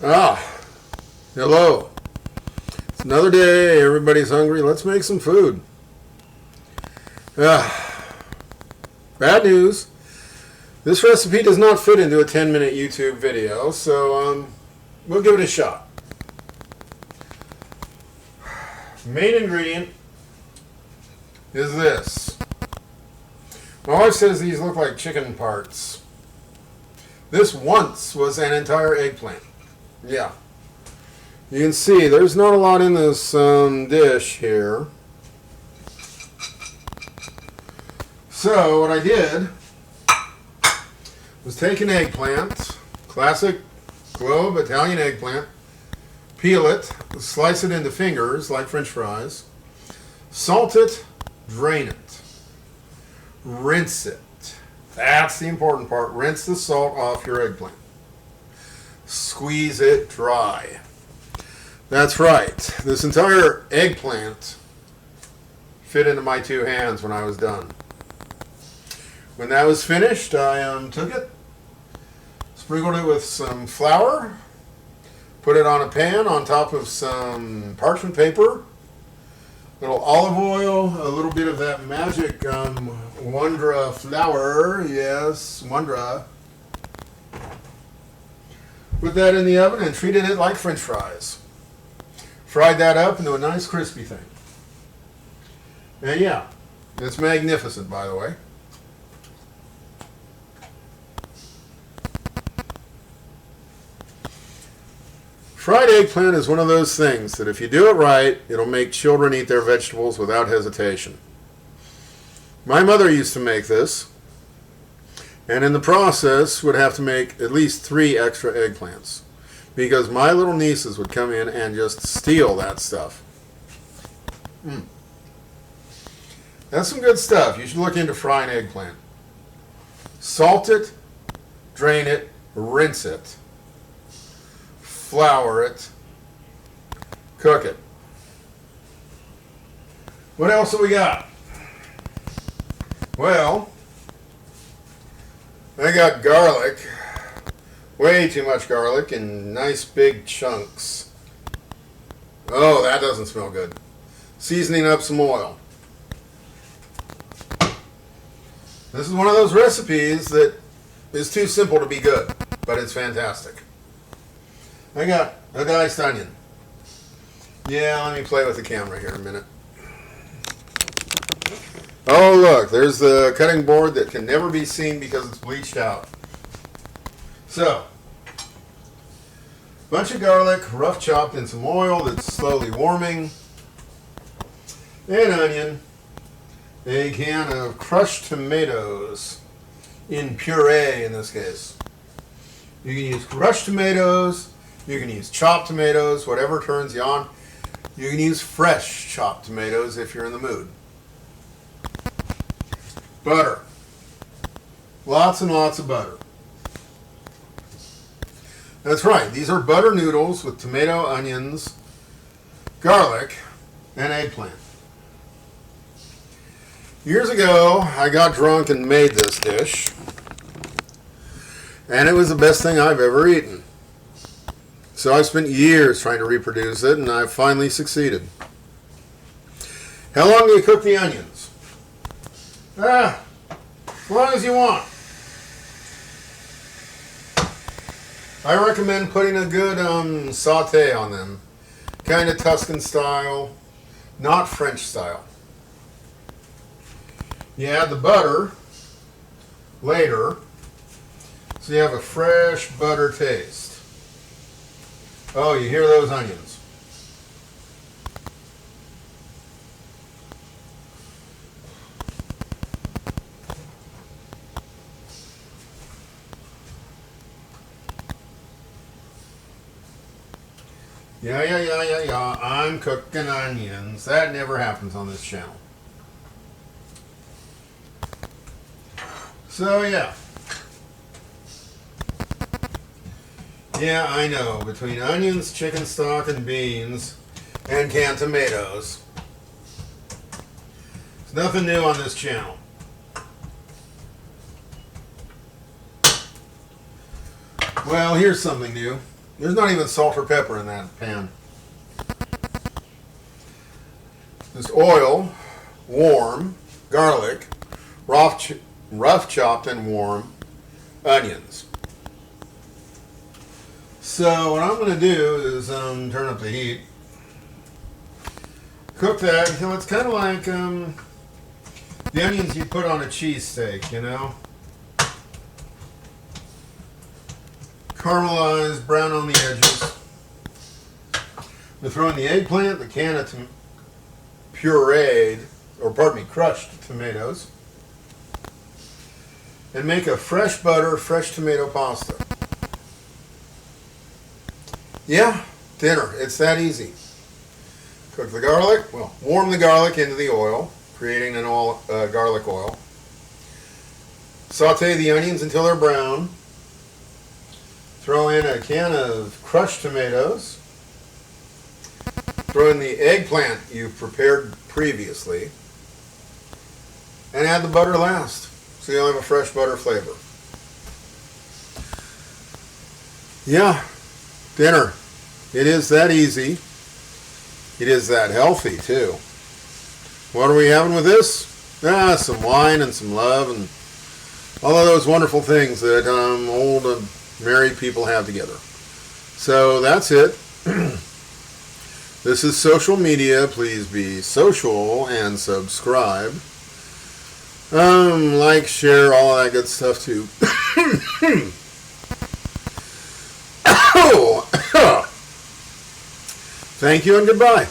Ah, hello. It's another day. Everybody's hungry. Let's make some food. Bad news. This recipe does not fit into a 10-minute YouTube video, so we'll give it a shot. Main ingredient is this. My wife says these look like chicken parts. This once was an entire eggplant. Yeah. You can see there's not a lot in this dish here. So what I did was take an eggplant, classic globe Italian eggplant, peel it, slice it into fingers like French fries, salt it, drain it, rinse it. That's the important part. Rinse the salt off your eggplant. Squeeze it dry. That's right. This entire eggplant fit into my two hands when I was done. When that was finished, I took it, sprinkled it with some flour, put it on a pan on top of some parchment paper, a little olive oil, a little bit of that magic Wondra flour. Yes, Wondra. Put that in the oven and treated it like French fries. Fried that up into a nice crispy thing. And yeah, it's magnificent, by the way. Fried eggplant is one of those things that if you do it right, it'll make children eat their vegetables without hesitation. My mother used to make this, and in the process would have to make at least 3 extra eggplants, because my little nieces would come in and just steal that stuff. That's some good stuff. You should look into frying eggplant. Salt it, drain it, rinse it, flour it, cook it. What else have we got? Well, I got garlic. Way too much garlic in nice big chunks. Oh, that doesn't smell good. Seasoning up some oil. This is one of those recipes that is too simple to be good, but it's fantastic. I got a diced onion. Yeah, let me play with the camera here a minute. Oh, look, there's the cutting board that can never be seen because it's bleached out. So, bunch of garlic, rough chopped in some oil that's slowly warming, an onion, a can of crushed tomatoes, in puree in this case. You can use crushed tomatoes, you can use chopped tomatoes, whatever turns you on. You can use fresh chopped tomatoes if you're in the mood. Butter. Lots and lots of butter. That's right, these are butter noodles with tomato, onions, garlic, and eggplant. Years ago, I got drunk and made this dish, and it was the best thing I've ever eaten. So I spent years trying to reproduce it, and I finally succeeded. How long do you cook the onions? As long as you want. I recommend putting a good saute on them. Kind of Tuscan style, not French style. You add the butter later, so you have a fresh butter taste. Oh, you hear those onions. Yeah. I'm cooking onions. That never happens on this channel. So, yeah. Yeah, I know. Between onions, chicken stock, and beans, and canned tomatoes, there's nothing new on this channel. Well, here's something new. There's not even salt or pepper in that pan. Just oil, warm, garlic, rough chopped and warm onions. So what I'm going to do is turn up the heat. Cook that until it's kind of like the onions you put on a cheesesteak, you know? Caramelized, brown on the edges. We throw in the eggplant, the can of crushed tomatoes, and make a fresh butter, fresh tomato pasta. Yeah, dinner. It's that easy. Cook the garlic. Well, warm the garlic into the oil, creating an garlic oil. Saute the onions until they're brown. Throw in a can of crushed tomatoes. Throw in the eggplant you've prepared previously. And add the butter last, so you'll have a fresh butter flavor. Yeah, dinner. It is that easy. It is that healthy, too. What are we having with this? Some wine and some love and all of those wonderful things that old married people have together. So that's it. This is social media. Please be social and subscribe. Like, share, all that good stuff too. Thank you and goodbye.